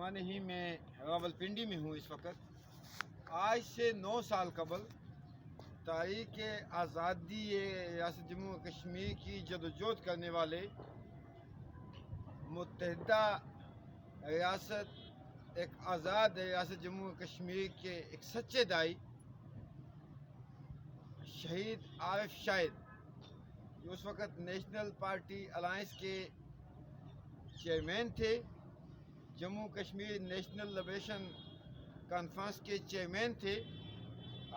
ज़माने ही में रावलपिंडी में हूँ इस वक्त। आज से 9 साल कबल तारीख़ आज़ादी रियासत जम्मू और कश्मीर की जदोजहद करने वाले मुत्तहिदा रियासत, एक आज़ाद रियासत जम्मू और कश्मीर के एक सच्चे दाई शहीद आरिफ शाहिद, जो उस वक़्त नेशनल पार्टी अलायंस के चेयरमैन थे, Jammu Kashmir national liberation conference के चेयरमैन थे।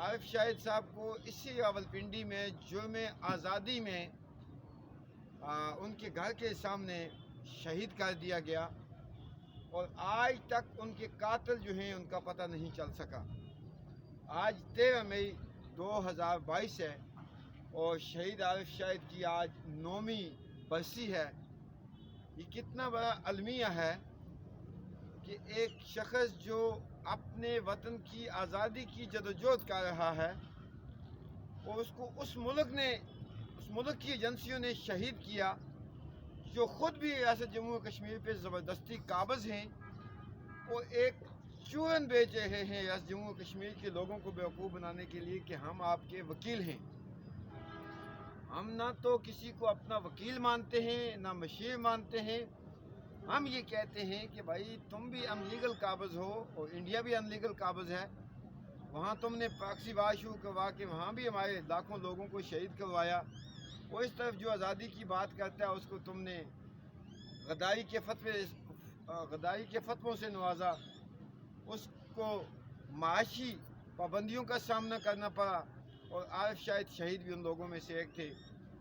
आरिफ शाहिद साहब को इसी रावलपिंडी में जुर्म आज़ादी में उनके घर के सामने शहीद कर दिया गया और आज तक उनके कातिल जो हैं उनका पता नहीं चल सका। आज 13 मई 2022 है और शहीद आरिफ शाहिद की आज 9वीं बरसी है। ये कितना बड़ा अलमिया है कि एक शख्स जो अपने वतन की आज़ादी की जदोजहद कर रहा है और उसको उस मुल्क की एजेंसियों ने शहीद किया, जो ख़ुद भी रियासत जम्मू और कश्मीर पे ज़बरदस्ती काबज़ हैं और एक चूरन बेच रहे हैं रियासत जम्मू और कश्मीर के लोगों को बेवकूफ़ बनाने के लिए कि हम आपके वकील हैं। हम ना तो किसी को अपना वकील मानते हैं ना मशीर मानते हैं। हम ये कहते हैं कि भाई तुम भी अनलीगल काबज़ हो और इंडिया भी अनलीगल काबज़ है। वहाँ तुमने प्रॉक्सी वार शुरू करवा के वहाँ भी हमारे लाखों लोगों को शहीद करवाया और इस तरफ जो आज़ादी की बात करता है उसको तुमने गद्दारी के फतवों से नवाजा, उसको माशी पाबंदियों का सामना करना पड़ा। और आरिफ शाहिद शहीद भी उन लोगों में से एक थे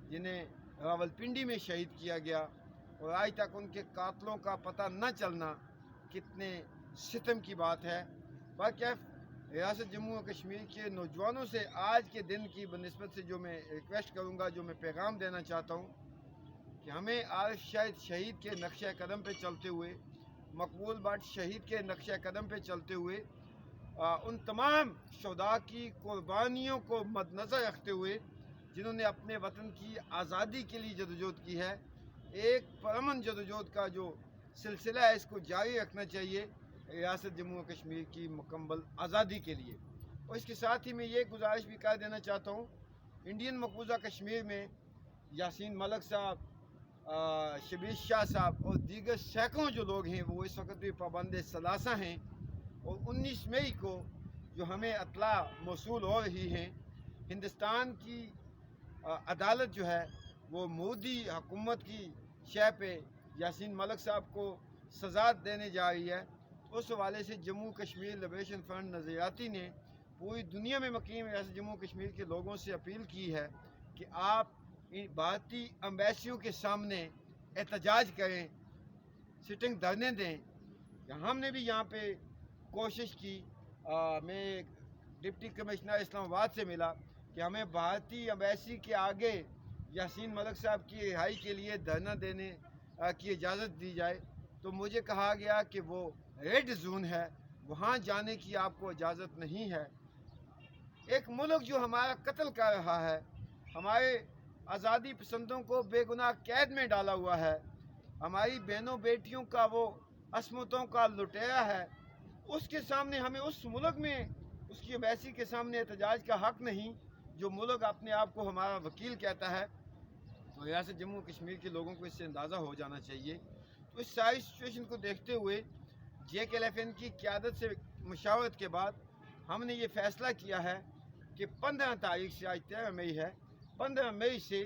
जिन्हें रावलपिंडी में शहीद किया गया और आज तक उनके कातलों का पता न चलना कितने सितम की बात है। बाकी रियासत जम्मू और कश्मीर के नौजवानों से आज के दिन की बनिस्बत से जो मैं रिक्वेस्ट करूंगा, जो मैं पैगाम देना चाहता हूं कि हमें आरिफ शाहिद शहीद के नक्शे कदम पे चलते हुए, मकबूल भट्ट शहीद के नक्शे कदम पे चलते हुए, उन तमाम शुहदा की कुर्बानियों को मद्देनज़र रखते हुए जिन्होंने अपने वतन की आज़ादी के लिए जदोजहद की है, एक परअमन जदोजहद का जो सिलसिला है इसको जारी रखना चाहिए रियासत जम्मू और कश्मीर की मुकम्मल आज़ादी के लिए। और इसके साथ ही मैं ये गुजारिश भी कर देना चाहता हूँ, इंडियन मकबूजा कश्मीर में यासीन मलिक साहब, शबीर शाह साहब और दीगर सैकड़ों जो लोग हैं वो इस वक्त भी पाबंद सलासा हैं और 19 मई को जो हमें अतला मौसूल हो रही हैं, हिंदुस्तान की अदालत जो है वो मोदी हुकूमत की शय पे यासीन मलिक साहब को सज़ा देने जा रही है। उस हवाले से जम्मू कश्मीर लिबरेशन फ्रंट नज़रियाती ने पूरी दुनिया में मुकीम रियासत जम्मू कश्मीर के लोगों से अपील की है कि आप भारतीय एम्बेसियों के सामने एहतजाज करें, सिटिंग धरने दें। हमने भी यहाँ पे कोशिश की, मैं डिप्टी कमिश्नर इस्लामाबाद से मिला कि हमें भारतीय एम्बेसी के आगे यासीन मलिक साहब की रिहाई के लिए धरना देने की इजाज़त दी जाए, तो मुझे कहा गया कि वो रेड जोन है, वहाँ जाने की आपको इजाज़त नहीं है। एक मुल्क जो हमारा कत्ल कर रहा है, हमारे आज़ादी पसंदों को बेगुनाह कैद में डाला हुआ है, हमारी बहनों बेटियों का वो असमतों का लुटेरा है, उसके सामने हमें उस मुल्क में उसकी एम्बेसी के सामने एहतजाज का हक़ नहीं, जो मुल्क अपने आप को हमारा वकील कहता है। तो रियासत जम्मू कश्मीर के लोगों को इससे अंदाज़ा हो जाना चाहिए। तो इस सारी सिचुएशन को देखते हुए JKLFN की क़यादत से मशावरत के बाद हमने ये फ़ैसला किया है कि 15 तारीख से, आज 13 मई है, 15 मई से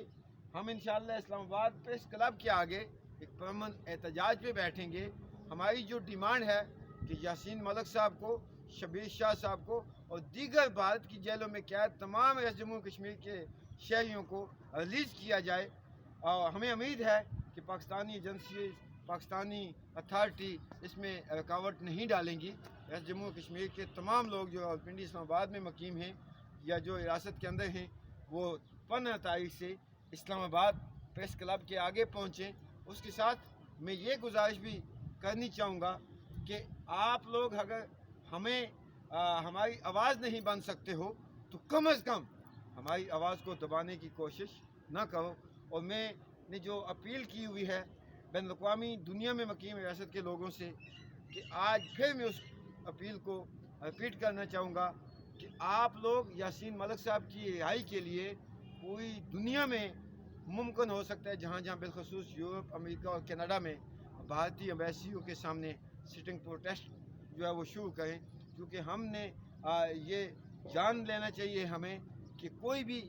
हम इंशाअल्लाह इस्लामाबाद प्रेस क्लब के आगे एक परअमन एहतजाज पे बैठेंगे। हमारी जो डिमांड है कि यासीन मलिक साहब को, शबीर शाह साहब को और दीगर भारत की जेलों में कैद तमाम जम्मू कश्मीर के शहरियों को रिलीज़ किया जाए। और हमें उम्मीद है कि पाकिस्तानी एजेंसी, पाकिस्तानी अथॉरिटी इसमें रुकावट नहीं डालेंगी। जम्मू कश्मीर के तमाम लोग जो रावलपिंडी इस्लामाबाद में मुकीम हैं या जो रियासत के अंदर हैं, वो 15 तारीख से इस्लामाबाद प्रेस क्लब के आगे पहुँचें। उसके साथ मैं ये गुजारिश भी करनी चाहूँगा कि आप लोग अगर हमारी आवाज़ नहीं बन सकते हो तो कम अज़ कम हमारी आवाज़ को दबाने की कोशिश ना करो। और मैंने जो अपील की हुई है बैनुल-अक़वामी दुनिया में मुकीम रियासत के लोगों से کہ آج پھر میں اس اپیل کو ریپیٹ کرنا چاہوں گا کہ آپ لوگ یاسین ملک صاحب کی رہائی کے لیے پوری دنیا میں ممکن ہو سکتا ہے جہاں جہاں بالخصوص یورپ، امریکہ اور کینیڈا میں بھارتی ایمبیسیوں کے سامنے سٹنگ پروٹیسٹ جو ہے وہ شروع کریں، کیونکہ ہم نے یہ جان لینا چاہیے ہمیں کہ کوئی بھی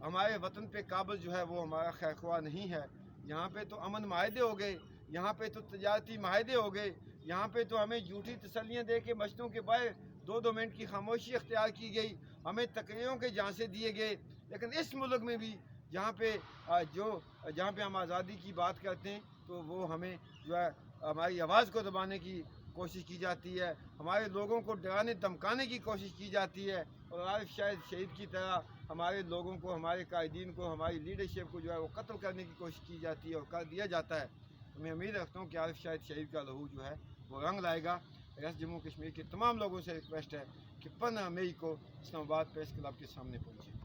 ہمارے وطن پہ قابض جو ہے وہ ہمارا خیر خواہ نہیں ہے۔ یہاں پہ تو امن معاہدے ہو گئے، یہاں پہ تو تجارتی معاہدے ہو گئے، یہاں پہ تو ہمیں جھوٹی تسلیاں دے کے مشتوں کے باہر 2 منٹ کی خاموشی اختیار کی گئی، ہمیں تقریروں کے جھانسے دیے گئے۔ لیکن اس ملک میں بھی جہاں پہ ہم آزادی کی بات کرتے ہیں تو وہ ہمیں جو ہے ہماری آواز کو دبانے کی کوشش کی جاتی ہے، ہمارے لوگوں کو ڈرانے دھمکانے کی کوشش کی جاتی ہے، اور عارف شہید کی طرح ہمارے لوگوں کو، ہمارے قائدین کو، ہماری لیڈرشپ کو جو ہے وہ قتل کرنے کی کوشش کی جاتی ہے اور کر دیا جاتا ہے۔ میں امید رکھتا ہوں کہ عارف شہید کا لہو جو ہے وہ رنگ لائے گا۔ ریاست جموں کشمیر کے تمام لوگوں سے ریکویسٹ ہے کہ 15 مئی کو اسلام آباد پریس کلب کے سامنے پہنچے۔